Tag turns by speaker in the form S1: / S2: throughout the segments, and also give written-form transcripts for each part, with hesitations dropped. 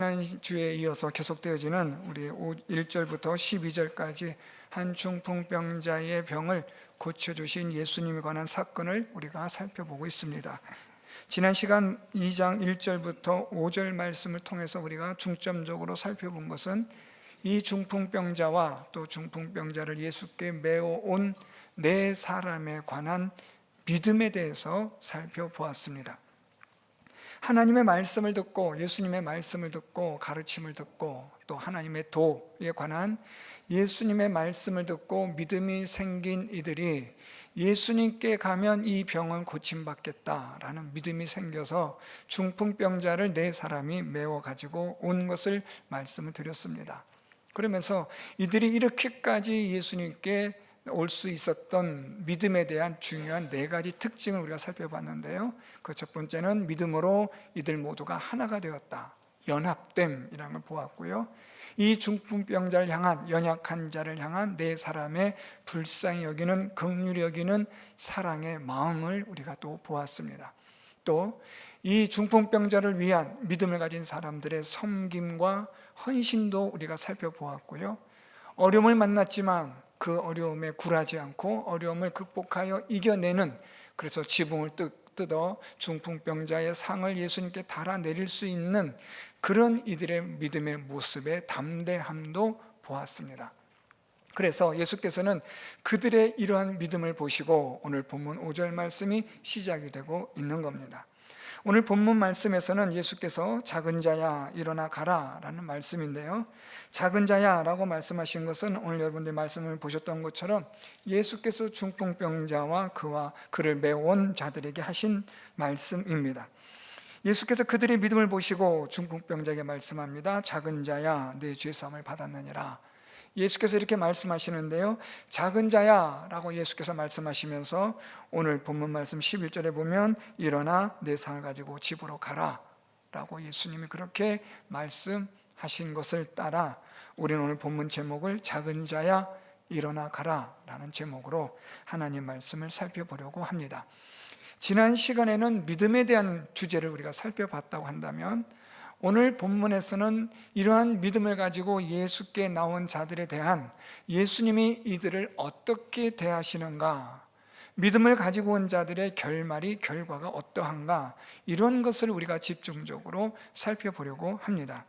S1: 지난 주에 이어서 계속되어지는 우리 1절부터 12절까지 한 중풍병자의 병을 고쳐주신 예수님에 관한 사건을 우리가 살펴보고 있습니다. 지난 시간 2장 1절부터 5절 말씀을 통해서 우리가 중점적으로 살펴본 것은 이 중풍병자와 또 중풍병자를 예수께 메어온 네 사람에 관한 믿음에 대해서 살펴보았습니다. 하나님의 말씀을 듣고 예수님의 말씀을 듣고 가르침을 듣고 또 하나님의 도에 관한 예수님의 말씀을 듣고 믿음이 생긴 이들이 예수님께 가면 이 병은 고침받겠다라는 믿음이 생겨서 중풍병자를 네 사람이 메워 가지고 온 것을 말씀을 드렸습니다. 그러면서 이들이 이렇게까지 예수님께 올 수 있었던 믿음에 대한 중요한 네 가지 특징을 우리가 살펴봤는데요. 그 첫 번째는 믿음으로 이들 모두가 하나가 되었다, 연합됨이라는 걸 보았고요. 이 중풍병자를 향한, 연약한 자를 향한 네 사람의 불쌍히 여기는, 긍휼히 여기는 사랑의 마음을 우리가 또 보았습니다. 또 이 중풍병자를 위한 믿음을 가진 사람들의 섬김과 헌신도 우리가 살펴보았고요. 어려움을 만났지만 그 어려움에 굴하지 않고 어려움을 극복하여 이겨내는, 그래서 지붕을 뜯어 중풍병자의 상을 예수님께 달아내릴 수 있는 그런 이들의 믿음의 모습의 담대함도 보았습니다. 그래서 예수께서는 그들의 이러한 믿음을 보시고 오늘 본문 5절 말씀이 시작이 되고 있는 겁니다. 오늘 본문 말씀에서는 예수께서 작은 자야 일어나 가라 라는 말씀인데요, 작은 자야 라고 말씀하신 것은 오늘 여러분들이 말씀을 보셨던 것처럼 예수께서 중풍병자와 그를 메워온 자들에게 하신 말씀입니다. 예수께서 그들의 믿음을 보시고 중풍병자에게 말씀합니다. 작은 자야 내 죄사함을 받았느니라. 예수께서 이렇게 말씀하시는데요, 작은 자야 라고 예수께서 말씀하시면서 오늘 본문 말씀 11절에 보면 일어나 내 상을 가지고 집으로 가라 라고 예수님이 그렇게 말씀하신 것을 따라 우리는 오늘 본문 제목을 작은 자야 일어나 가라 라는 제목으로 하나님 말씀을 살펴보려고 합니다. 지난 시간에는 믿음에 대한 주제를 우리가 살펴봤다고 한다면 오늘 본문에서는 이러한 믿음을 가지고 예수께 나온 자들에 대한 예수님이 이들을 어떻게 대하시는가, 믿음을 가지고 온 자들의 결과가 어떠한가, 이런 것을 우리가 집중적으로 살펴보려고 합니다.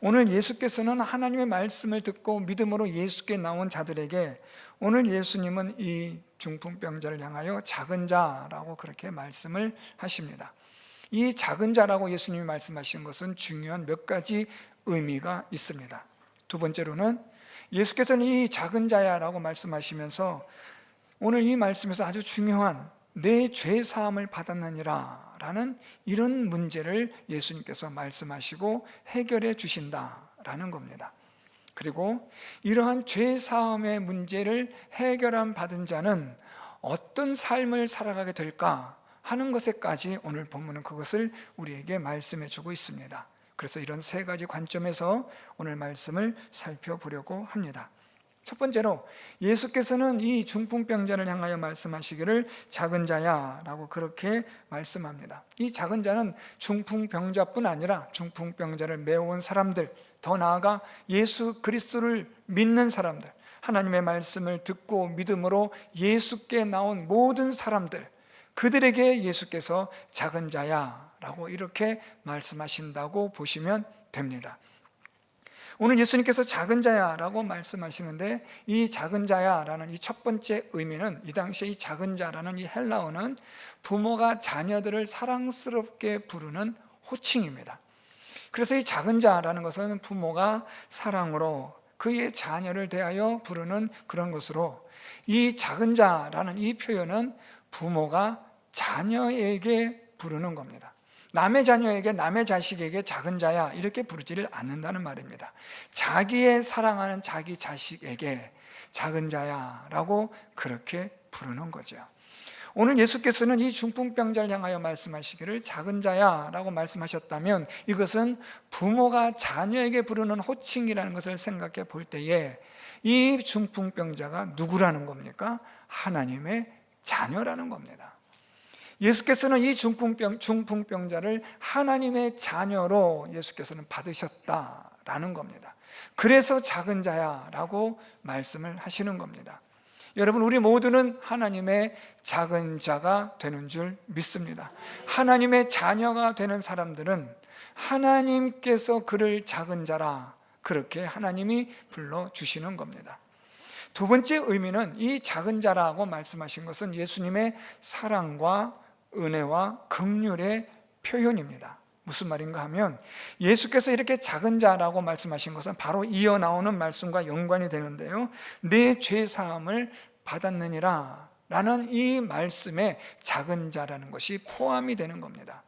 S1: 오늘 예수께서는 하나님의 말씀을 듣고 믿음으로 예수께 나온 자들에게 오늘 예수님은 이 중풍병자를 향하여 작은 자라고 그렇게 말씀을 하십니다. 이 작은 자라고 예수님이 말씀하신 것은 중요한 몇 가지 의미가 있습니다. 두 번째로는 예수께서는 이 작은 자야라고 말씀하시면서 오늘 이 말씀에서 아주 중요한 내 죄 사함을 받았느니라 라는 이런 문제를 예수님께서 말씀하시고 해결해 주신다라는 겁니다. 그리고 이러한 죄 사함의 문제를 해결함 받은 자는 어떤 삶을 살아가게 될까 하는 것에까지 오늘 본문은 그것을 우리에게 말씀해 주고 있습니다. 그래서 이런 세 가지 관점에서 오늘 말씀을 살펴보려고 합니다. 첫 번째로 예수께서는 이 중풍병자를 향하여 말씀하시기를 작은 자야 라고 그렇게 말씀합니다. 이 작은 자는 중풍병자뿐 아니라 중풍병자를 메워온 사람들, 더 나아가 예수 그리스도를 믿는 사람들, 하나님의 말씀을 듣고 믿음으로 예수께 나온 모든 사람들, 그들에게 예수께서 작은 자야 라고 이렇게 말씀하신다고 보시면 됩니다. 오늘 예수님께서 작은 자야 라고 말씀하시는데 이 작은 자야 라는 이 첫 번째 의미는, 이 당시에 이 작은 자라는 이 헬라어는 부모가 자녀들을 사랑스럽게 부르는 호칭입니다. 그래서 이 작은 자라는 것은 부모가 사랑으로 그의 자녀를 대하여 부르는 그런 것으로, 이 작은 자라는 이 표현은 부모가 자녀에게 부르는 겁니다. 남의 자녀에게, 남의 자식에게 작은 자야 이렇게 부르지를 않는다는 말입니다. 자기의 사랑하는 자기 자식에게 작은 자야 라고 그렇게 부르는 거죠. 오늘 예수께서는 이 중풍병자를 향하여 말씀하시기를 작은 자야 라고 말씀하셨다면 이것은 부모가 자녀에게 부르는 호칭이라는 것을 생각해 볼 때에 이 중풍병자가 누구라는 겁니까? 하나님의 자녀라는 겁니다. 예수께서는 이 중풍병자를 하나님의 자녀로 예수께서는 받으셨다라는 겁니다. 그래서 작은 자야 라고 말씀을 하시는 겁니다. 여러분, 우리 모두는 하나님의 작은 자가 되는 줄 믿습니다. 하나님의 자녀가 되는 사람들은 하나님께서 그를 작은 자라 그렇게 하나님이 불러주시는 겁니다. 두 번째 의미는, 이 작은 자라고 말씀하신 것은 예수님의 사랑과 은혜와 긍휼의 표현입니다. 무슨 말인가 하면, 예수께서 이렇게 작은 자라고 말씀하신 것은 바로 이어 나오는 말씀과 연관이 되는데요, 내 죄사함을 받았느니라 라는 이 말씀에 작은 자라는 것이 포함이 되는 겁니다.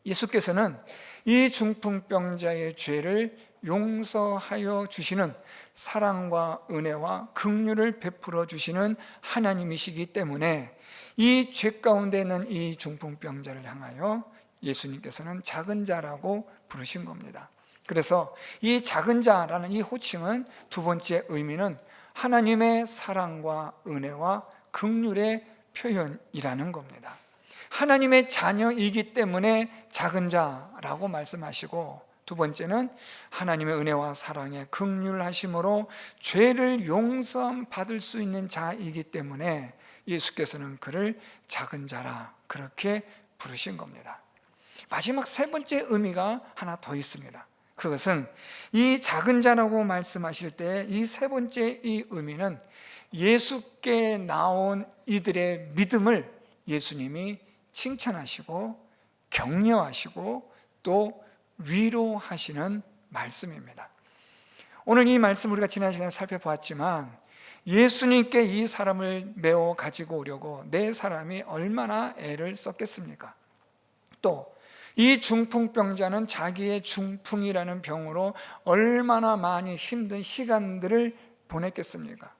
S1: 예수께서는 이 중풍병자의 죄를 용서하여 주시는 사랑과 은혜와 긍휼을 베풀어 주시는 하나님이시기 때문에 이 죄 가운데 있는 이 중풍병자를 향하여 예수님께서는 작은 자라고 부르신 겁니다. 그래서 이 작은 자라는 이 호칭은, 두 번째 의미는 하나님의 사랑과 은혜와 긍휼의 표현이라는 겁니다. 하나님의 자녀이기 때문에 작은 자라고 말씀하시고, 두 번째는 하나님의 은혜와 사랑의 긍휼하심으로 죄를 용서받을 수 있는 자이기 때문에 예수께서는 그를 작은 자라 그렇게 부르신 겁니다. 마지막 세 번째 의미가 하나 더 있습니다. 그것은 이 작은 자라고 말씀하실 때 이 세 번째 이 의미는 예수께 나온 이들의 믿음을 예수님이 칭찬하시고 격려하시고 또 위로하시는 말씀입니다. 오늘 이 말씀 우리가 지난 시간에 살펴보았지만, 예수님께 이 사람을 메워 가지고 오려고 네 사람이 얼마나 애를 썼겠습니까? 또 이 중풍병자는 자기의 중풍이라는 병으로 얼마나 많이 힘든 시간들을 보냈겠습니까?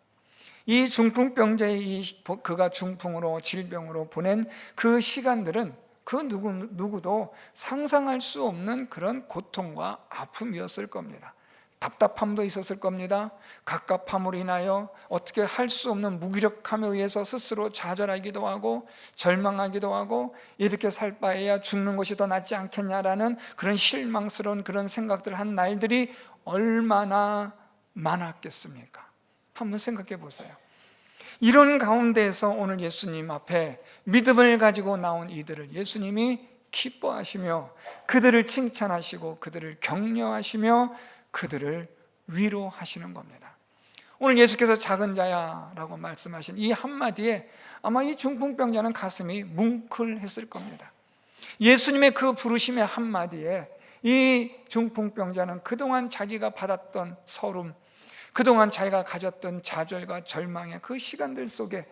S1: 이 중풍병자의 그가 중풍으로, 질병으로 보낸 그 시간들은 그 누구도 상상할 수 없는 그런 고통과 아픔이었을 겁니다. 답답함도 있었을 겁니다. 갑갑함으로 인하여 어떻게 할 수 없는 무기력함에 의해서 스스로 좌절하기도 하고 절망하기도 하고, 이렇게 살 바에야 죽는 것이 더 낫지 않겠냐라는 그런 실망스러운 그런 생각들 한 날들이 얼마나 많았겠습니까? 한번 생각해 보세요. 이런 가운데에서 오늘 예수님 앞에 믿음을 가지고 나온 이들을 예수님이 기뻐하시며 그들을 칭찬하시고 그들을 격려하시며 그들을 위로하시는 겁니다. 오늘 예수께서 작은 자야 라고 말씀하신 이 한마디에 아마 이 중풍병자는 가슴이 뭉클했을 겁니다. 예수님의 그 부르심의 한마디에 이 중풍병자는 그동안 자기가 받았던 서름, 그동안 자기가 가졌던 좌절과 절망의 그 시간들 속에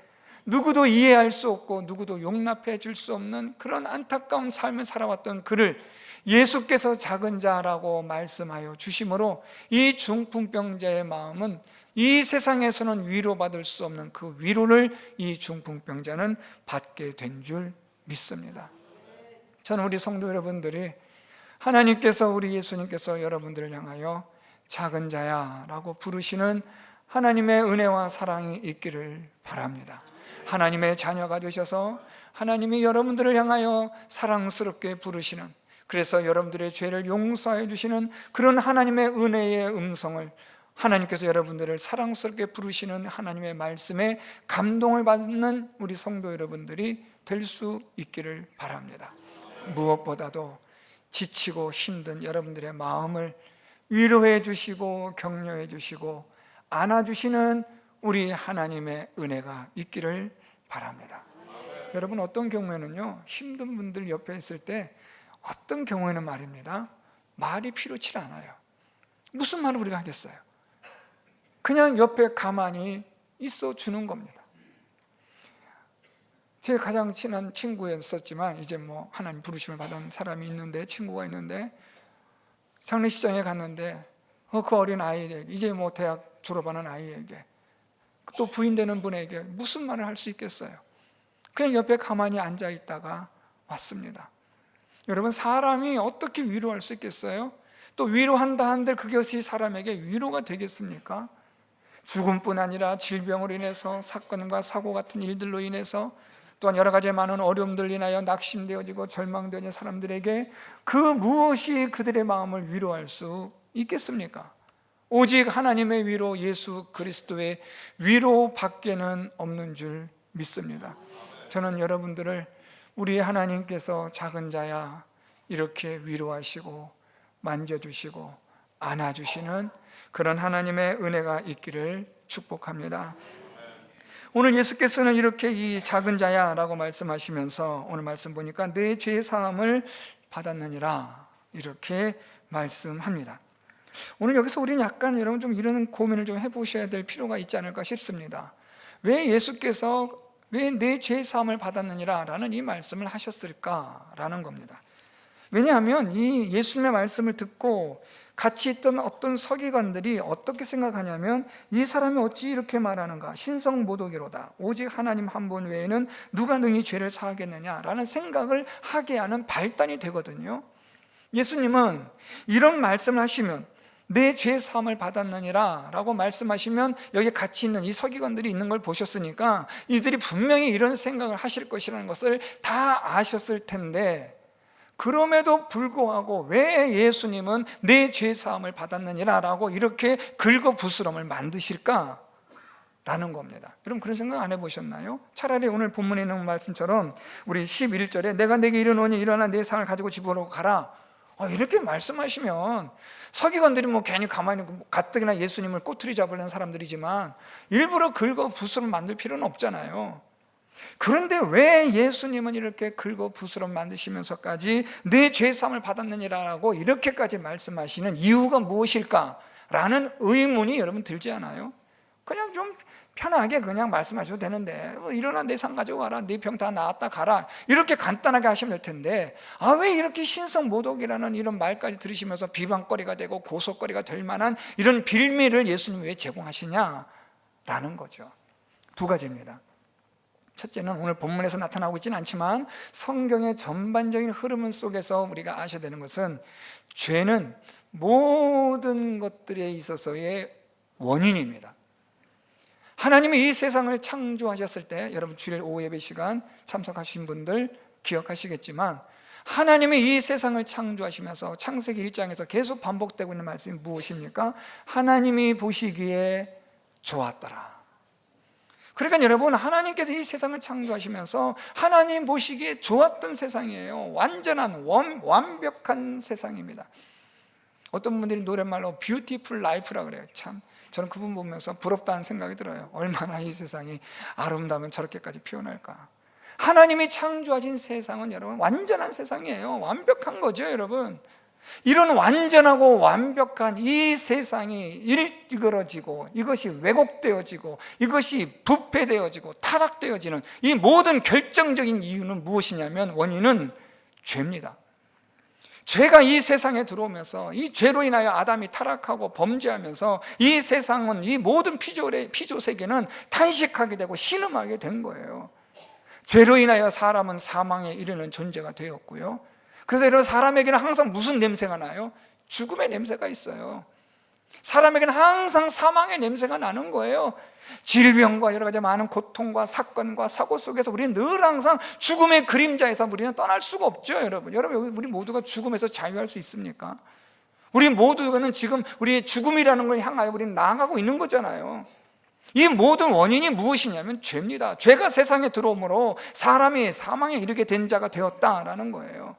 S1: 누구도 이해할 수 없고 누구도 용납해 줄 수 없는 그런 안타까운 삶을 살아왔던 그를 예수께서 작은 자라고 말씀하여 주심으로 이 중풍병자의 마음은 이 세상에서는 위로받을 수 없는 그 위로를 이 중풍병자는 받게 된 줄 믿습니다. 저는 우리 성도 여러분들이 하나님께서, 우리 예수님께서 여러분들을 향하여 작은 자야 라고 부르시는 하나님의 은혜와 사랑이 있기를 바랍니다. 하나님의 자녀가 되셔서 하나님이 여러분들을 향하여 사랑스럽게 부르시는, 그래서 여러분들의 죄를 용서해 주시는 그런 하나님의 은혜의 음성을, 하나님께서 여러분들을 사랑스럽게 부르시는 하나님의 말씀에 감동을 받는 우리 성도 여러분들이 될 수 있기를 바랍니다. 무엇보다도 지치고 힘든 여러분들의 마음을 위로해 주시고 격려해 주시고 안아주시는 우리 하나님의 은혜가 있기를 바랍니다. 여러분, 어떤 경우에는요, 힘든 분들 옆에 있을 때 어떤 경우에는 말입니다, 말이 필요치 않아요. 무슨 말을 우리가 하겠어요? 그냥 옆에 가만히 있어 주는 겁니다. 제 가장 친한 친구였었지만 이제 뭐 하나님 부르심을 받은 사람이 있는데, 친구가 있는데, 장례식장에 갔는데 그 어린 아이에게, 이제 뭐 대학 졸업하는 아이에게, 또 부인 되는 분에게 무슨 말을 할 수 있겠어요? 그냥 옆에 가만히 앉아 있다가 왔습니다. 여러분, 사람이 어떻게 위로할 수 있겠어요? 또 위로한다 한들 그것이 사람에게 위로가 되겠습니까? 죽음뿐 아니라 질병으로 인해서, 사건과 사고 같은 일들로 인해서 또한 여러 가지 많은 어려움들 인하여 낙심되어지고 절망되어진 사람들에게 그 무엇이 그들의 마음을 위로할 수 있겠습니까? 오직 하나님의 위로, 예수 그리스도의 위로밖에는 없는 줄 믿습니다. 저는 여러분들을 우리 하나님께서 작은 자야 이렇게 위로하시고 만져주시고 안아주시는 그런 하나님의 은혜가 있기를 축복합니다. 오늘 예수께서는 이렇게 이 작은 자야 라고 말씀하시면서 오늘 말씀 보니까 내 죄 사함을 받았느니라 이렇게 말씀합니다. 오늘 여기서 우리는 약간 여러분 좀 이런 고민을 좀 해보셔야 될 필요가 있지 않을까 싶습니다. 왜 예수께서 왜 내 죄 사함을 받았느니라 라는 이 말씀을 하셨을까라는 겁니다. 왜냐하면 이 예수님의 말씀을 듣고 같이 있던 어떤 서기관들이 어떻게 생각하냐면 이 사람이 어찌 이렇게 말하는가, 신성모독이로다, 오직 하나님 한 분 외에는 누가 능히 죄를 사하겠느냐라는 생각을 하게 하는 발단이 되거든요. 예수님은 이런 말씀을 하시면 내 죄 사함을 받았느니라 라고 말씀하시면 여기 같이 있는 이 서기관들이 있는 걸 보셨으니까 이들이 분명히 이런 생각을 하실 것이라는 것을 다 아셨을 텐데, 그럼에도 불구하고 왜 예수님은 내 죄 사함을 받았느니라 라고 이렇게 긁어부스럼을 만드실까? 라는 겁니다. 여러분 그런 생각 안 해보셨나요? 차라리 오늘 본문에 있는 말씀처럼 우리 11절에 내가 내게 이르노니 일어나 내 상을 가지고 집으로 가라 이렇게 말씀하시면 서기관들이 뭐 괜히 가만히 가뜩이나 예수님을 꼬투리 잡으려는 사람들이지만 일부러 긁어부스럼 만들 필요는 없잖아요. 그런데 왜 예수님은 이렇게 긁어부스럼 만드시면서까지 내 죄사함을 받았느니라고 이렇게까지 말씀하시는 이유가 무엇일까라는 의문이 여러분 들지 않아요? 그냥 좀 편하게 그냥 말씀하셔도 되는데 일어나 내 상 가지고 가라, 네 병 다 나았다 가라 이렇게 간단하게 하시면 될 텐데 왜 이렇게 신성모독이라는 이런 말까지 들으시면서 비방거리가 되고 고소거리가 될 만한 이런 빌미를 예수님이 왜 제공하시냐라는 거죠. 두 가지입니다. 첫째는 오늘 본문에서 나타나고 있지는 않지만 성경의 전반적인 흐름 속에서 우리가 아셔야 되는 것은 죄는 모든 것들에 있어서의 원인입니다. 하나님이 이 세상을 창조하셨을 때, 여러분 주일 오후 예배 시간 참석하신 분들 기억하시겠지만 하나님이 이 세상을 창조하시면서 창세기 1장에서 계속 반복되고 있는 말씀이 무엇입니까? 하나님이 보시기에 좋았더라. 그러니까 여러분 하나님께서 이 세상을 창조하시면서 하나님 보시기에 좋았던 세상이에요. 완전한 완벽한 세상입니다. 어떤 분들이 노랫말로 뷰티풀 라이프라 그래요. 참 저는 그분 보면서 부럽다는 생각이 들어요. 얼마나 이 세상이 아름다우면 저렇게까지 표현할까. 하나님이 창조하신 세상은 여러분 완전한 세상이에요. 완벽한 거죠 여러분. 이런 완전하고 완벽한 이 세상이 일그러지고 이것이 왜곡되어지고 이것이 부패되어지고 타락되어지는 이 모든 결정적인 이유는 무엇이냐면 원인은 죄입니다. 죄가 이 세상에 들어오면서 이 죄로 인하여 아담이 타락하고 범죄하면서 이 세상은 이 모든 피조 세계는 탄식하게 되고 신음하게 된 거예요. 죄로 인하여 사람은 사망에 이르는 존재가 되었고요. 그래서 이런 사람에게는 항상 무슨 냄새가 나요? 죽음의 냄새가 있어요. 사람에게는 항상 사망의 냄새가 나는 거예요. 질병과 여러 가지 많은 고통과 사건과 사고 속에서 우리는 늘 항상 죽음의 그림자에서 우리는 떠날 수가 없죠. 여러분 우리 모두가 죽음에서 자유할 수 있습니까? 우리 모두는 지금 우리의 죽음이라는 걸 향하여 우리는 나아가고 있는 거잖아요. 이 모든 원인이 무엇이냐면 죄입니다. 죄가 세상에 들어오므로 사람이 사망에 이르게 된 자가 되었다라는 거예요.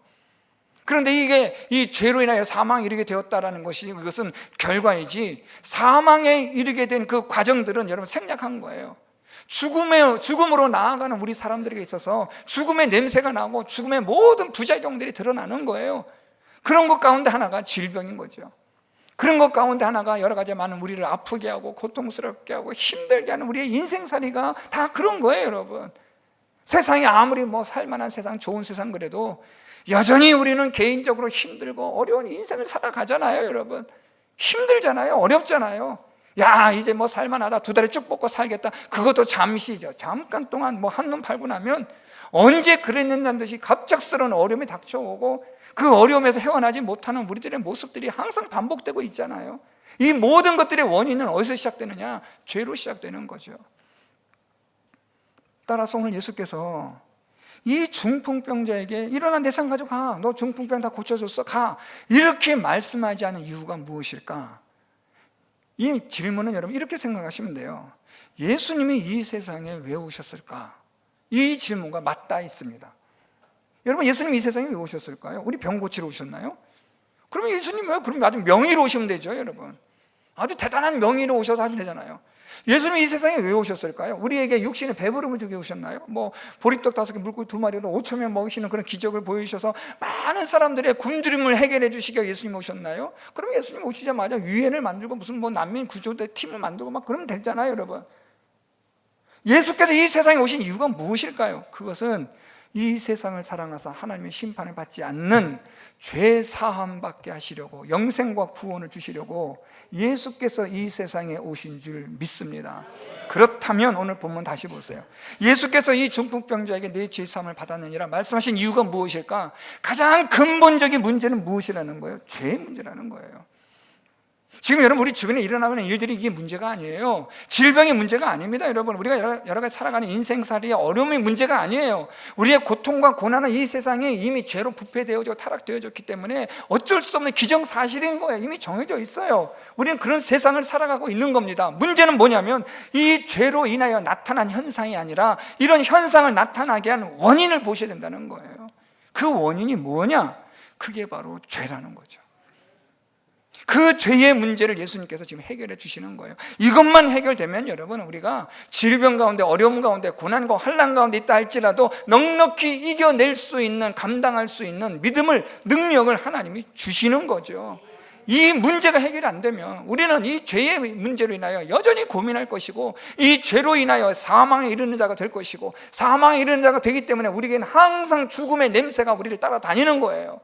S1: 그런데 이게 이 죄로 인하여 사망에 이르게 되었다라는 것이 그것은 결과이지 사망에 이르게 된 그 과정들은 여러분 생략한 거예요. 죽음으로 나아가는 우리 사람들에게 있어서 죽음의 냄새가 나고 죽음의 모든 부작용들이 드러나는 거예요. 그런 것 가운데 하나가 질병인 거죠. 그런 것 가운데 하나가 여러 가지 많은 우리를 아프게 하고 고통스럽게 하고 힘들게 하는 우리의 인생살이가 다 그런 거예요. 여러분 세상이 아무리 살만한 세상 좋은 세상 그래도 여전히 우리는 개인적으로 힘들고 어려운 인생을 살아가잖아요. 여러분 힘들잖아요. 어렵잖아요. 야 이제 살만하다, 2달에 쭉 먹고 살겠다, 그것도 잠시죠. 잠깐 동안 한눈 팔고 나면 언제 그랬느냐는 듯이 갑작스러운 어려움이 닥쳐오고 그 어려움에서 헤어나지 못하는 우리들의 모습들이 항상 반복되고 있잖아요. 이 모든 것들의 원인은 어디서 시작되느냐? 죄로 시작되는 거죠. 따라서 오늘 예수께서 이 중풍병자에게 일어나 내 상 가지고 가, 너 중풍병 다 고쳐줬어, 가, 이렇게 말씀하지 않은 이유가 무엇일까? 이 질문은 여러분 이렇게 생각하시면 돼요. 예수님이 이 세상에 왜 오셨을까? 이 질문과 맞닿아 있습니다. 여러분, 예수님이 이 세상에 왜 오셨을까요? 우리 병 고치러 오셨나요? 그러면 예수님 왜 그럼 아주 명의로 오시면 되죠, 여러분. 아주 대단한 명의로 오셔서 하면 되잖아요. 예수님이 이 세상에 왜 오셨을까요? 우리에게 육신의 배부름을 주게 오셨나요? 뭐 보리떡 5개 물고기 2마리로 5,000명 먹이시는 그런 기적을 보여주셔서 많은 사람들의 굶주림을 해결해 주시기 위해 예수님 오셨나요? 그럼 예수님 오시자마자 유엔을 만들고 무슨 뭐 난민 구조대 팀을 만들고 막 그러면 되잖아요, 여러분. 예수께서 이 세상에 오신 이유가 무엇일까요? 그것은 이 세상을 사랑하사 하나님의 심판을 받지 않는 죄 사함 받게 하시려고, 영생과 구원을 주시려고 예수께서 이 세상에 오신 줄 믿습니다. 그렇다면 오늘 본문 다시 보세요. 예수께서 이 중풍병자에게 내 죄 사함을 받았느니라 말씀하신 이유가 무엇일까? 가장 근본적인 문제는 무엇이라는 거예요? 죄의 문제라는 거예요. 지금 여러분 우리 주변에 일어나는 일들이 이게 문제가 아니에요. 질병의 문제가 아닙니다. 여러분, 우리가 여러 가지 살아가는 인생살이의 어려움의 문제가 아니에요. 우리의 고통과 고난은 이 세상에 이미 죄로 부패되어지고 타락되어졌기 때문에 어쩔 수 없는 기정사실인 거예요. 이미 정해져 있어요. 우리는 그런 세상을 살아가고 있는 겁니다. 문제는 뭐냐면 이 죄로 인하여 나타난 현상이 아니라 이런 현상을 나타나게 하는 원인을 보셔야 된다는 거예요. 그 원인이 뭐냐? 그게 바로 죄라는 거죠. 그 죄의 문제를 예수님께서 지금 해결해 주시는 거예요. 이것만 해결되면 여러분, 우리가 질병 가운데, 어려움 가운데, 고난과 환난 가운데 있다 할지라도 넉넉히 이겨낼 수 있는, 감당할 수 있는 믿음을, 능력을 하나님이 주시는 거죠. 이 문제가 해결이 안 되면 우리는 이 죄의 문제로 인하여 여전히 고민할 것이고, 이 죄로 인하여 사망에 이르는 자가 될 것이고, 사망에 이르는 자가 되기 때문에 우리에게는 항상 죽음의 냄새가 우리를 따라다니는 거예요.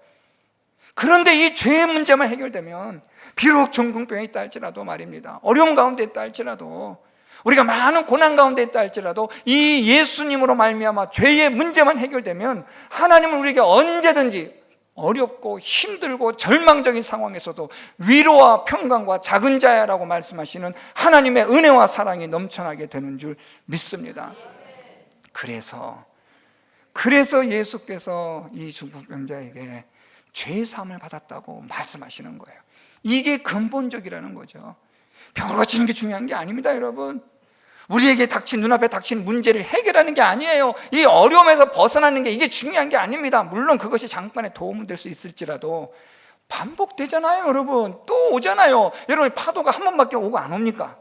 S1: 그런데 이 죄의 문제만 해결되면, 비록 중풍병에 있다 할지라도 말입니다, 어려움 가운데 있다 할지라도, 우리가 많은 고난 가운데 있다 할지라도 이 예수님으로 말미암아 죄의 문제만 해결되면 하나님은 우리에게 언제든지 어렵고 힘들고 절망적인 상황에서도 위로와 평강과 작은 자야라고 말씀하시는 하나님의 은혜와 사랑이 넘쳐나게 되는 줄 믿습니다. 그래서 예수께서 이 중풍병자에게 죄 사함을 받았다고 말씀하시는 거예요. 이게 근본적이라는 거죠. 병을 고치는 게 중요한 게 아닙니다, 여러분. 우리에게 눈앞에 닥친 문제를 해결하는 게 아니에요. 이 어려움에서 벗어나는 게 이게 중요한 게 아닙니다. 물론 그것이 잠깐의 도움은 될 수 있을지라도 반복되잖아요, 여러분. 또 오잖아요. 여러분, 파도가 한 번밖에 오고 안 옵니까?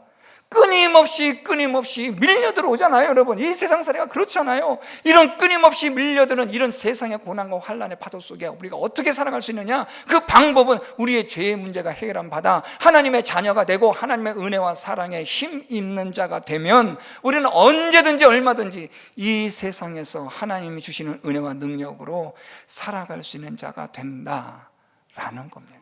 S1: 끊임없이 밀려들어 오잖아요, 여러분. 이 세상살이가 그렇잖아요. 이런 끊임없이 밀려드는 이런 세상의 고난과 환난의 파도 속에 우리가 어떻게 살아갈 수 있느냐? 그 방법은 우리의 죄의 문제가 해결함 받아 하나님의 자녀가 되고 하나님의 은혜와 사랑에 힘 입는 자가 되면 우리는 언제든지 얼마든지 이 세상에서 하나님이 주시는 은혜와 능력으로 살아갈 수 있는 자가 된다라는 겁니다.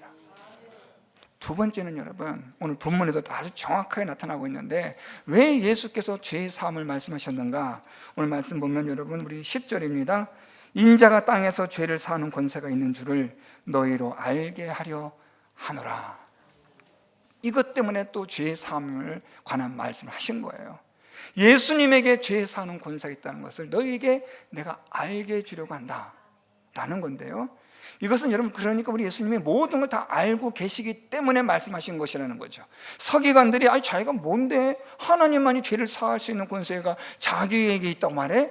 S1: 두 번째는 여러분, 오늘 본문에도 아주 정확하게 나타나고 있는데, 왜 예수께서 죄의 사함을 말씀하셨는가? 오늘 말씀 보면 여러분, 우리 10절입니다. 인자가 땅에서 죄를 사하는 권세가 있는 줄을 너희로 알게 하려 하노라. 이것 때문에 또 죄의 사함을 관한 말씀을 하신 거예요. 예수님에게 죄의 사하는 권세가 있다는 것을 너희에게 내가 알게 해주려고 한다라는 건데요, 이것은 여러분, 그러니까 우리 예수님이 모든 걸 다 알고 계시기 때문에 말씀하신 것이라는 거죠. 서기관들이 자기가 뭔데 하나님만이 죄를 사할 수 있는 권세가 자기에게 있다고 말해?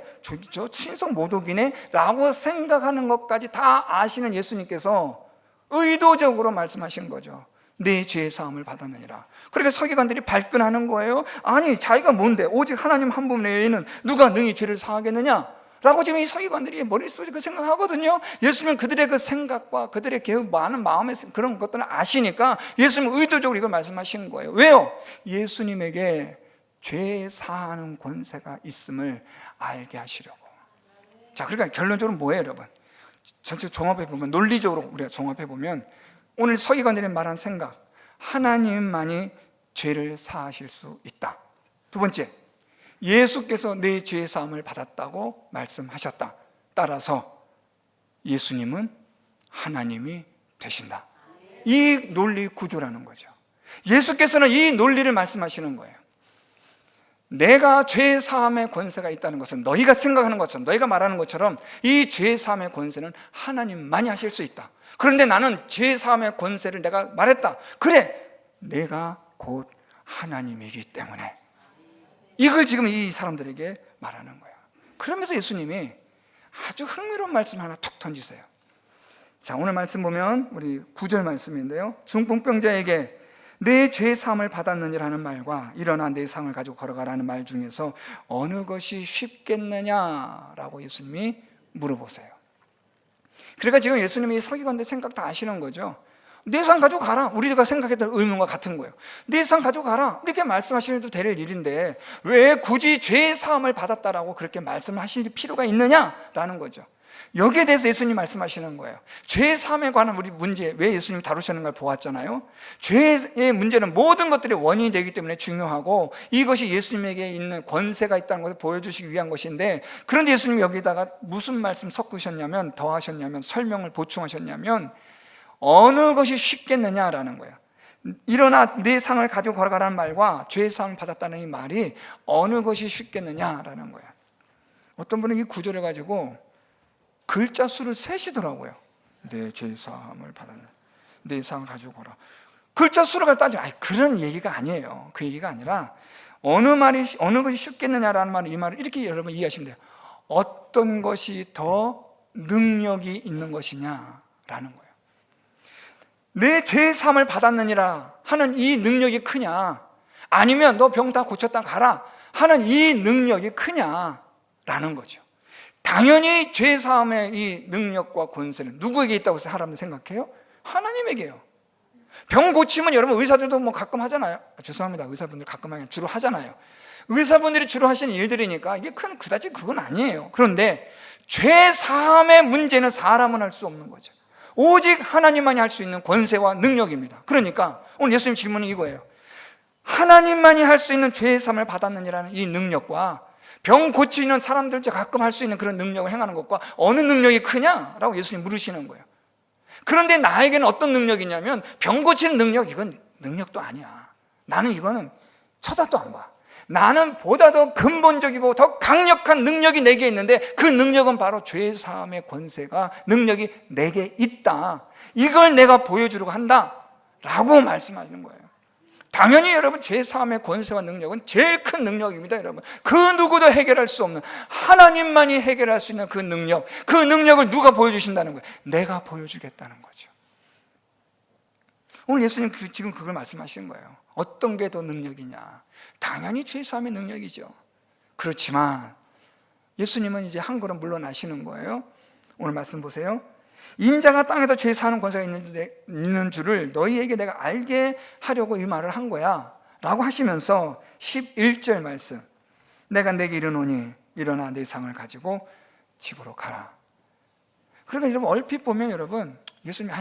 S1: 저 친성 모독이네? 라고 생각하는 것까지 다 아시는 예수님께서 의도적으로 말씀하신 거죠. 내 죄의 사함을 받았느니라. 그러니까 서기관들이 발끈하는 거예요. 아니, 자기가 뭔데? 오직 하나님 한 분 외에는 누가 능히 죄를 사하겠느냐? 라고 지금 이 서기관들이 머릿속에 그 생각하거든요. 예수님은 그들의 그 생각과 그들의 많은 마음의 그런 것들을 아시니까 예수님은 의도적으로 이걸 말씀하시는 거예요. 왜요? 예수님에게 죄 사하는 권세가 있음을 알게 하시려고. 자, 그러니까 결론적으로 뭐예요, 여러분? 전체 종합해보면, 논리적으로 우리가 종합해보면, 오늘 서기관들이 말한 생각, 하나님만이 죄를 사하실 수 있다. 두 번째, 예수께서 내 죄의 사함을 받았다고 말씀하셨다. 따라서 예수님은 하나님이 되신다. 이 논리 구조라는 거죠. 예수께서는 이 논리를 말씀하시는 거예요. 내가 죄 사함의 권세가 있다는 것은 너희가 생각하는 것처럼, 너희가 말하는 것처럼 이 죄 사함의 권세는 하나님만이 하실 수 있다. 그런데 나는 죄 사함의 권세를 내가 말했다. 그래, 내가 곧 하나님이기 때문에. 이걸 지금 이 사람들에게 말하는 거야. 그러면서 예수님이 아주 흥미로운 말씀 하나 툭 던지세요. 자, 오늘 말씀 보면 우리 9절 말씀인데요, 중풍병자에게 내 죄 사함을 받았느니라는 말과 일어나 내 상을 가지고 걸어가라는 말 중에서 어느 것이 쉽겠느냐라고 예수님이 물어보세요. 그러니까 지금 예수님이 서기관들 생각 다 아시는 거죠. 내 상 가지고 가라. 우리가 생각했던 의문과 같은 거예요. 내 상 가지고 가라. 이렇게 말씀하시는 도 될 일인데 왜 굳이 죄 사함을 받았다라고 그렇게 말씀하실 필요가 있느냐라는 거죠. 여기에 대해서 예수님이 말씀하시는 거예요. 죄 사함에 관한 우리 문제, 왜 예수님이 다루시는 걸 보았잖아요. 죄의 문제는 모든 것들이 원인이 되기 때문에 중요하고 이것이 예수님에게 있는 권세가 있다는 것을 보여주시기 위한 것인데, 그런데 예수님이 여기다가 무슨 말씀 섞으셨냐면, 더하셨냐면, 설명을 보충하셨냐면 어느 것이 쉽겠느냐라는 거예요. 일어나 내 상을 가지고 걸어가라는 말과 죄의 사함을 받았다는 이 말이 어느 것이 쉽겠느냐라는 거예요. 어떤 분은 이 구절을 가지고 글자 수를 세시더라고요. 내 죄 사함을 받았네, 내 상을 가지고 걸어. 글자 수를 갖다 따지면 그런 얘기가 아니에요. 그 얘기가 아니라 어느 것이 쉽겠느냐라는 말은, 이 말을 이렇게 여러분 이해하시면 돼요. 어떤 것이 더 능력이 있는 것이냐라는 거예요. 내 죄 사함을 받았느니라 하는 이 능력이 크냐, 아니면 너 병 다 고쳤다 가라 하는 이 능력이 크냐라는 거죠. 당연히 죄 사함의 이 능력과 권세는 누구에게 있다고 사람들 생각해요? 하나님에게요. 병 고치면 여러분 의사들도 뭐 가끔 하잖아요. 죄송합니다. 의사분들 가끔 하면 주로 하잖아요. 의사분들이 주로 하시는 일들이니까 이게 그다지 그건 아니에요. 그런데 죄 사함의 문제는 사람은 할 수 없는 거죠. 오직 하나님만이 할 수 있는 권세와 능력입니다. 그러니까 오늘 예수님 질문은 이거예요. 하나님만이 할 수 있는 죄 사함을 받았느니라는 이 능력과 병 고치는 사람들 가끔 할 수 있는 그런 능력을 행하는 것과 어느 능력이 크냐라고 예수님 물으시는 거예요. 그런데 나에게는 어떤 능력이냐면 병 고치는 능력, 이건 능력도 아니야. 나는 이거는 쳐다도 안 봐. 나는 보다 더 근본적이고 더 강력한 능력이 내게 있는데 그 능력은 바로 죄 사함의 권세가, 능력이 내게 있다. 이걸 내가 보여주려고 한다라고 말씀하시는 거예요. 당연히 여러분, 죄 사함의 권세와 능력은 제일 큰 능력입니다. 여러분, 그 누구도 해결할 수 없는, 하나님만이 해결할 수 있는 그 능력, 그 능력을 누가 보여주신다는 거예요? 내가 보여주겠다는 거죠. 오늘 예수님 지금 그걸 말씀하시는 거예요. 어떤 게 더 능력이냐? 당연히 죄 사함의 능력이죠. 그렇지만 예수님은 이제 한 걸음 물러나시는 거예요. 오늘 말씀 보세요. 인자가 땅에서 죄 사는 권세가 있는 줄을 너희에게 내가 알게 하려고 이 말을 한 거야 라고 하시면서 11절 말씀, 내가 내게 이르노니 일어나 내 상을 가지고 집으로 가라. 그러니까 여러분, 얼핏 보면 여러분, 예수님이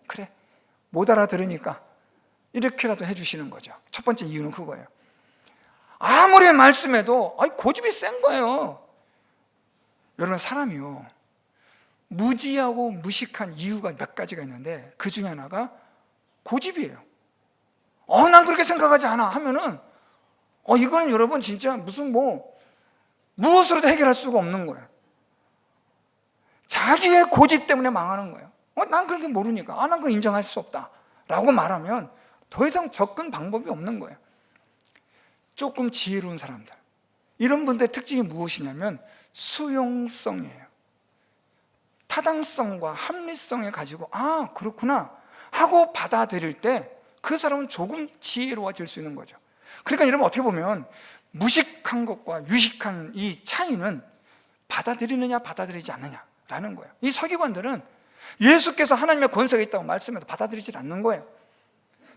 S1: 그래 못 알아들으니까 이렇게라도 해주시는 거죠. 첫 번째 이유는 그거예요. 아무리 말씀해도 고집이 센 거예요. 여러분, 사람이요, 무지하고 무식한 이유가 몇 가지가 있는데 그 중에 하나가 고집이에요. 난 그렇게 생각하지 않아 하면은 이거는 여러분 진짜 무슨 무엇으로도 해결할 수가 없는 거예요. 자기의 고집 때문에 망하는 거예요. 난 그렇게 모르니까, 난 그걸 인정할 수 없다 라고 말하면 더 이상 접근 방법이 없는 거예요. 조금 지혜로운 사람들, 이런 분들의 특징이 무엇이냐면 수용성이에요. 타당성과 합리성을 가지고 그렇구나 하고 받아들일 때 그 사람은 조금 지혜로워질 수 있는 거죠. 그러니까 여러분, 어떻게 보면 무식한 것과 유식한 이 차이는 받아들이느냐 받아들이지 않느냐라는 거예요. 이 서기관들은 예수께서 하나님의 권세가 있다고 말씀해도 받아들이지 않는 거예요.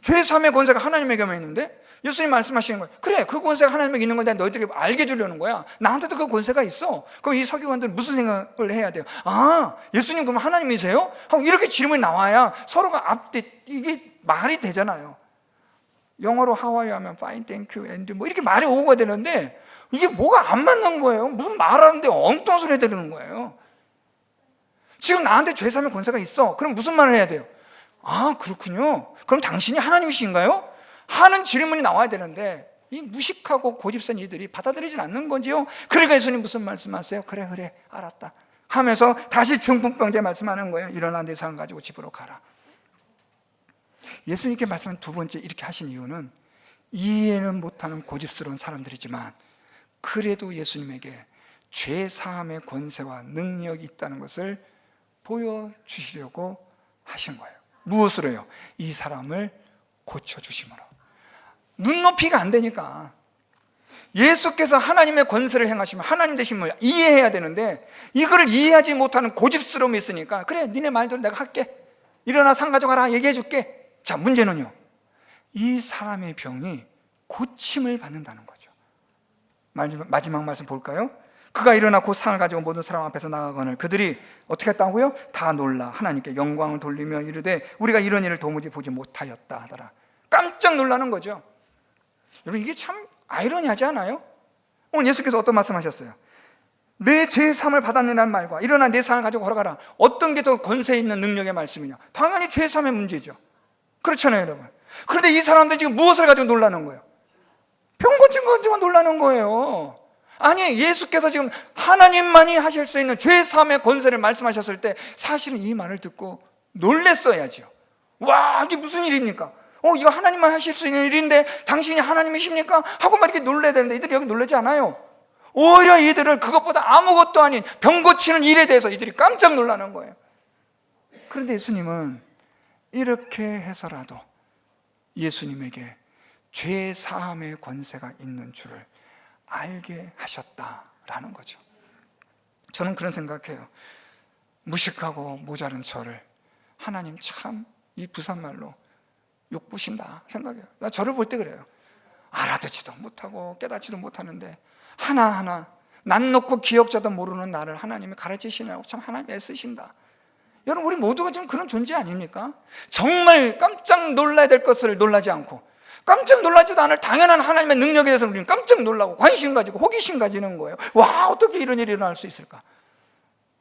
S1: 죄 사함의 권세가 하나님에게만 있는데 예수님 말씀하시는 거예요. 그래, 그 권세가 하나님에게 있는 걸 내가 너희들에게 알게 주려는 거야. 나한테도 그 권세가 있어. 그럼 이 서기관들은 무슨 생각을 해야 돼요? 예수님 그럼 하나님이세요? 하고 이렇게 질문이 나와야 서로가 이게 말이 되잖아요. 영어로 how are you 하면 fine, thank you, and 이렇게 말이 오고가 되는데 이게 뭐가 안 맞는 거예요. 무슨 말하는데 엉뚱한 소리 해드리는 거예요. 지금 나한테 죄 사함의 권세가 있어. 그럼 무슨 말을 해야 돼요? 그렇군요. 그럼 당신이 하나님이신가요? 하는 질문이 나와야 되는데 이 무식하고 고집센 이들이 받아들이진 않는 거지요. 그러니까 예수님 무슨 말씀하세요? 그래 알았다 하면서 다시 중풍병자에 말씀하는 거예요. 일어나 내 상 가지고 집으로 가라. 예수님께 말씀한 두 번째 이렇게 하신 이유는 이해는 못하는 고집스러운 사람들이지만 그래도 예수님에게 죄 사함의 권세와 능력이 있다는 것을 보여주시려고 하신 거예요. 무엇으로요? 이 사람을 고쳐주심으로. 눈높이가 안 되니까 예수께서 하나님의 권세를 행하시면 하나님 되심을 이해해야 되는데 이거를 이해하지 못하는 고집스러움이 있으니까 그래 니네 말대로 내가 할게, 일어나 상 가져가라 얘기해 줄게. 자, 문제는요, 이 사람의 병이 고침을 받는다는 거죠. 마지막 말씀 볼까요? 그가 일어나 곧 상을 가지고 모든 사람 앞에서 나가거늘 그들이 어떻게 했다고요? 다 놀라 하나님께 영광을 돌리며 이르되 우리가 이런 일을 도무지 보지 못하였다 하더라. 깜짝 놀라는 거죠. 여러분, 이게 참 아이러니하지 않아요? 오늘 예수께서 어떤 말씀하셨어요? 내 죄사함을 받았느냐는 말과 일어나 내 상을 가지고 걸어가라, 어떤 게 더 권세 있는 능력의 말씀이냐? 당연히 죄사함의 문제죠. 그렇잖아요, 여러분. 그런데 이 사람들이 지금 무엇을 가지고 놀라는 거예요? 병 고친 거 가지고 놀라는 거예요. 아니, 예수께서 지금 하나님만이 하실 수 있는 죄사함의 권세를 말씀하셨을 때 사실은 이 말을 듣고 놀랬어야죠. 와, 이게 무슨 일입니까? 이거 하나님만 하실 수 있는 일인데 당신이 하나님이십니까? 하고 막 이렇게 놀라야 되는데 이들이 여기 놀라지 않아요. 오히려 이들은 그것보다 아무것도 아닌 병 고치는 일에 대해서 이들이 깜짝 놀라는 거예요. 그런데 예수님은 이렇게 해서라도 예수님에게 죄 사함의 권세가 있는 줄을 알게 하셨다라는 거죠. 저는 그런 생각해요. 무식하고 모자른 저를 하나님 참 이 부산말로 욕보신다 생각해요. 나 저를 볼 때 그래요. 알아듣지도 못하고 깨닫지도 못하는데 하나하나 난 놓고 기억자도 모르는 나를 하나님이 가르치시냐고 참 하나님 애쓰신다. 여러분, 우리 모두가 지금 그런 존재 아닙니까? 정말 깜짝 놀라야 될 것을 놀라지 않고 깜짝 놀라지도 않을 당연한 하나님의 능력에 대해서 우리는 깜짝 놀라고 관심 가지고 호기심 가지는 거예요. 와, 어떻게 이런 일이 일어날 수 있을까?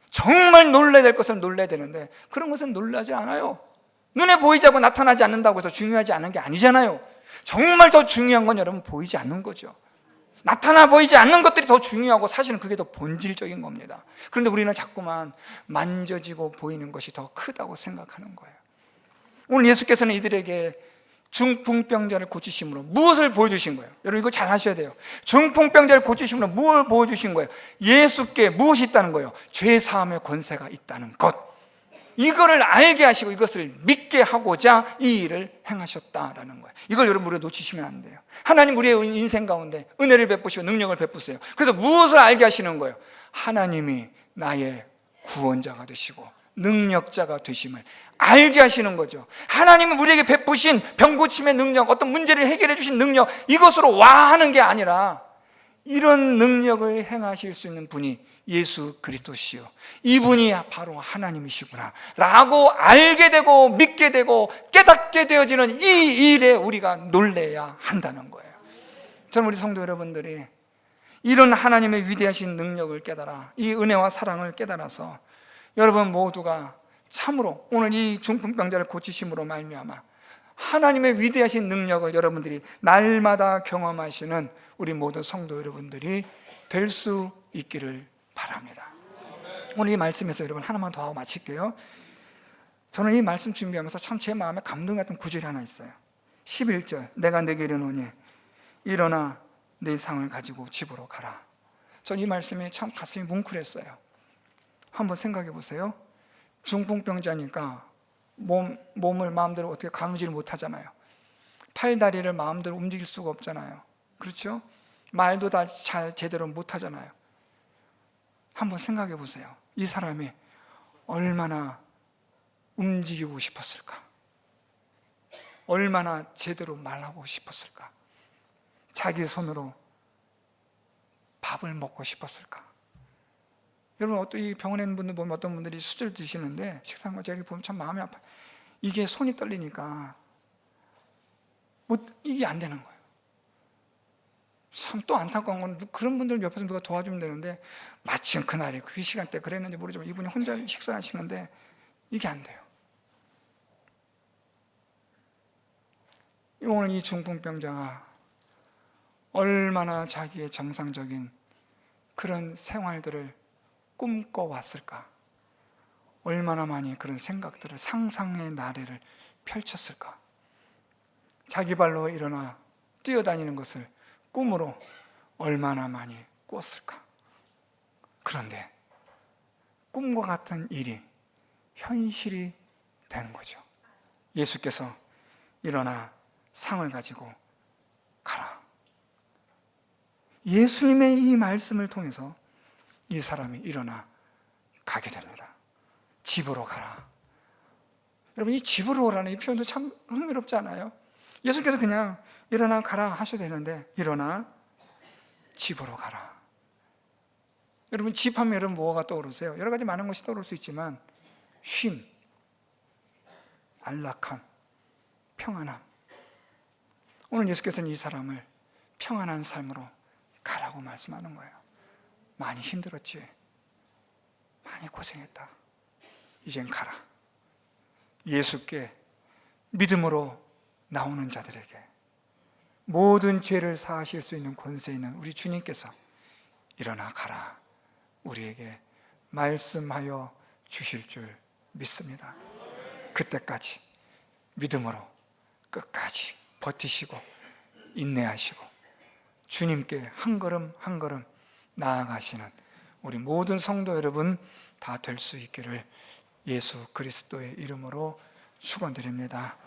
S1: 정말 놀라야 될 것을 놀라야 되는데 그런 것은 놀라지 않아요. 눈에 보이지 않고 나타나지 않는다고 해서 중요하지 않은 게 아니잖아요. 정말 더 중요한 건 여러분 보이지 않는 거죠. 나타나 보이지 않는 것들이 더 중요하고 사실은 그게 더 본질적인 겁니다. 그런데 우리는 자꾸만 만져지고 보이는 것이 더 크다고 생각하는 거예요. 오늘 예수께서는 이들에게 중풍병자를 고치심으로 무엇을 보여주신 거예요? 여러분, 이거 잘 하셔야 돼요. 중풍병자를 고치심으로 무엇을 보여주신 거예요? 예수께 무엇이 있다는 거예요? 죄사함의 권세가 있다는 것. 이거를 알게 하시고 이것을 믿게 하고자 이 일을 행하셨다라는 거예요. 이걸 여러분 우리가 놓치시면 안 돼요. 하나님 우리의 인생 가운데 은혜를 베푸시고 능력을 베푸세요. 그래서 무엇을 알게 하시는 거예요? 하나님이 나의 구원자가 되시고 능력자가 되심을 알게 하시는 거죠. 하나님은 우리에게 베푸신 병고침의 능력, 어떤 문제를 해결해 주신 능력, 이것으로 와 하는 게 아니라 이런 능력을 행하실 수 있는 분이 예수 그리스도시요, 이분이 바로 하나님이시구나 라고 알게 되고 믿게 되고 깨닫게 되어지는 이 일에 우리가 놀래야 한다는 거예요. 저는 우리 성도 여러분들이 이런 하나님의 위대하신 능력을 깨달아, 이 은혜와 사랑을 깨달아서 여러분 모두가 참으로 오늘 이 중풍병자를 고치심으로 말미암아 하나님의 위대하신 능력을 여러분들이 날마다 경험하시는 우리 모든 성도 여러분들이 될 수 있기를 바랍니다. 오늘 이 말씀에서 여러분 하나만 더 하고 마칠게요. 저는 이 말씀 준비하면서 참 제 마음에 감동했던 구절이 하나 있어요. 11절, 내가 내게 이르노니 일어나 내 상을 가지고 집으로 가라. 전 이 말씀이 참 가슴이 뭉클했어요. 한번 생각해 보세요. 중풍병자니까 몸을 마음대로 어떻게 가누지를 못하잖아요. 팔다리를 마음대로 움직일 수가 없잖아요. 그렇죠? 말도 다 잘 제대로 못하잖아요. 한번 생각해 보세요. 이 사람이 얼마나 움직이고 싶었을까? 얼마나 제대로 말하고 싶었을까? 자기 손으로 밥을 먹고 싶었을까? 여러분, 어떤 이 병원에 있는 분들 보면 어떤 분들이 수저를 드시는데 식사한 거 제가 보면 참 마음이 아파요. 이게 손이 떨리니까 이게 안 되는 거예요. 참 또 안타까운 건 그런 분들 옆에서 누가 도와주면 되는데 마침 그날이 그 시간대 그랬는지 모르지만 이분이 혼자 식사하시는데 이게 안 돼요. 오늘 이 중풍병자가 얼마나 자기의 정상적인 그런 생활들을 꿈꿔왔을까? 얼마나 많이 그런 생각들을, 상상의 나래를 펼쳤을까? 자기 발로 일어나 뛰어다니는 것을 꿈으로 얼마나 많이 꿨을까? 그런데 꿈과 같은 일이 현실이 되는 거죠. 예수께서 일어나 상을 가지고 가라. 예수님의 이 말씀을 통해서 이 사람이 일어나 가게 됩니다. 집으로 가라. 여러분, 이 집으로 오라는 이 표현도 참 흥미롭지 않아요? 예수께서 그냥 일어나 가라 하셔도 되는데, 일어나 집으로 가라. 여러분, 집 하면 여러분 뭐가 떠오르세요? 여러 가지 많은 것이 떠오를 수 있지만, 쉼, 안락함, 평안함. 오늘 예수께서는 이 사람을 평안한 삶으로 가라고 말씀하는 거예요. 많이 힘들었지? 많이 고생했다. 이젠 가라. 예수께 믿음으로 나오는 자들에게 모든 죄를 사하실 수 있는 권세 있는 우리 주님께서 일어나 가라 우리에게 말씀하여 주실 줄 믿습니다. 그때까지 믿음으로 끝까지 버티시고 인내하시고 주님께 한 걸음 한 걸음 나아가시는 우리 모든 성도 여러분 다 될 수 있기를 예수 그리스도의 이름으로 축원드립니다.